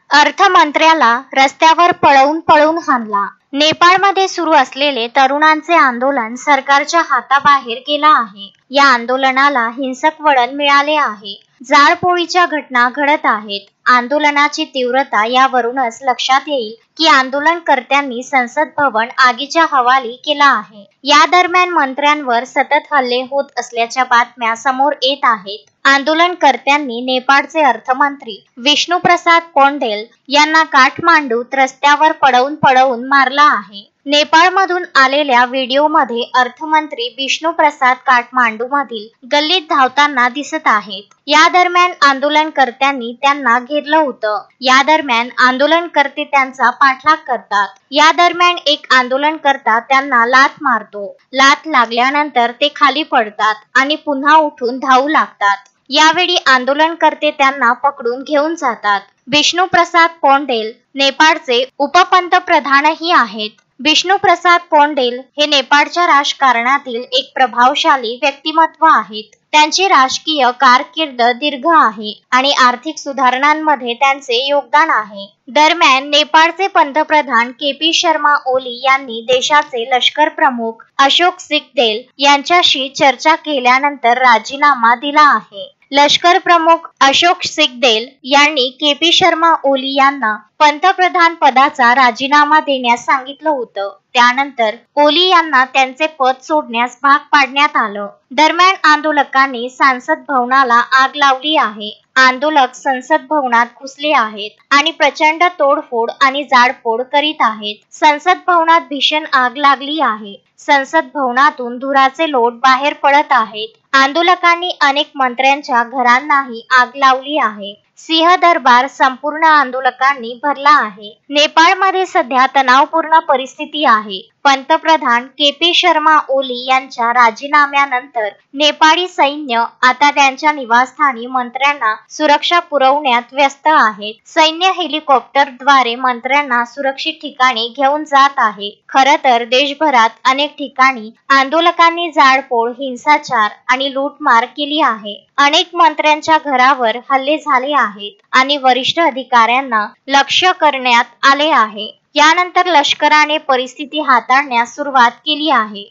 अर्थमंत्र्याला रस्त्यावर पळवून हाणला। नेपाळमध्ये सुरू असलेले तरुणांचे आंदोलन सरकारच्या हाताबाहेर गेला आहे। या आंदोलनाला हिंसक वळण मिळाले आहे। जाळपोळीच्या घटना घडत आहेत। आंदोलनाची तीव्रता यावरूनच लक्षात येईल की आंदोलनकर्त्यांनी संसद भवन आगीच्या हवाली केला आहे। या दरम्यान मंत्र्यांवर सतत हल्ले होत असल्याच्या बातम्या समोर येत आहेत। आंदोलनकर्त्यांनी नेपाळचे अर्थमंत्री विष्णुप्रसाद पौंडेल यांना काठमांडूत रस्त्यावर पळवून मारला आहे। नेपाळमधून आलेल्या व्हिडिओमध्ये अर्थमंत्री विष्णुप्रसाद काठमांडूमधील गल्लीत धावताना दिसत आहेत। या दरम्यान आंदोलनकर्त्यांनी त्यांना घेरलं होतं। या दरम्यान आंदोलनकर्ते त्यांचा पाठलाग करतात। या दरम्यान एक आंदोलनकर्ता त्यांना लाथ मारतो। लाथ लागल्यानंतर ते खाली पडतात आणि पुन्हा उठून धावू लागतात। यावेळी आंदोलनकर्ते त्यांना पकडून घेऊन जातात। विष्णुप्रसाद पौंडेल नेपाळचे उपपंतप्रधानही आहेत। विष्णुप्रसाद पौंडेल हे नेपाळच्या राजकारणातील एक प्रभावशाली व्यक्तिमत्व आहेत। त्यांची राजकीय कारकीर्द दीर्घ आहे आणि आर्थिक सुधारणांमध्ये त्यांचे योगदान आहे। दरम्यान नेपाळचे पंतप्रधान के.पी. शर्मा ओली यांनी देशाचे लष्कर प्रमुख अशोक सिकदेल यांच्याशी चर्चा केल्यानंतर राजीनामा दिला आहे। लष्कर प्रमुख अशोक सिकदेल यांनी के.पी. शर्मा ओली यांना पंतप्रधान पदाचा राजीनामा देण्यास सांगितलं होतं। त्यानंतर ओली यांना त्यांचे पद सोडण्यास भाग पाडण्यात आलं। दरम्यान आंदोलकांनी संसद भवनाला आग लावली आहे। आंदोलक संसद भवनात घुसले आहेत आणि प्रचंड तोडफोड आणि जाळपोळ करीत आहेत। संसद भवनात भीषण आग लागली आहे। संसद भवनातून धुराचे लोट बाहेर पडत आहेत। आंदोलकांनी अनेक मंत्र्यांच्या घरांनाही आग लावली आहे। सिंहदरबार संपूर्ण आंदोलकांनी भरला आहे। नेपाळमध्ये सध्या तणावपूर्ण परिस्थिती आहे। पंतप्रधान के.पी. शर्मा ओली यांच्या राजीनाम्यानंतर नेपाळी सैन्य आता त्यांच्या निवासस्थानी मंत्र्यांना सुरक्षा पुरवण्यात व्यस्त आहेत। सैन्य हेलिकॉप्टरद्वारे मंत्र्यांना सुरक्षित ठिकाणी घेऊन जात आहे। खरं तर देशभरात अनेक ठिकाणी आंदोलकांनी जाळपोळ, हिंसाचार आणि लूटमार केली आहे। अनेक मंत्र्यांच्या घरावर हल्ले झाले आहेत आणि वरिष्ठ अधिकाऱ्यांना लक्ष्य करण्यात आले आहे। यानंतर लष्कराने परिस्थिती हाताळण्यास सुरुवात केली आहे।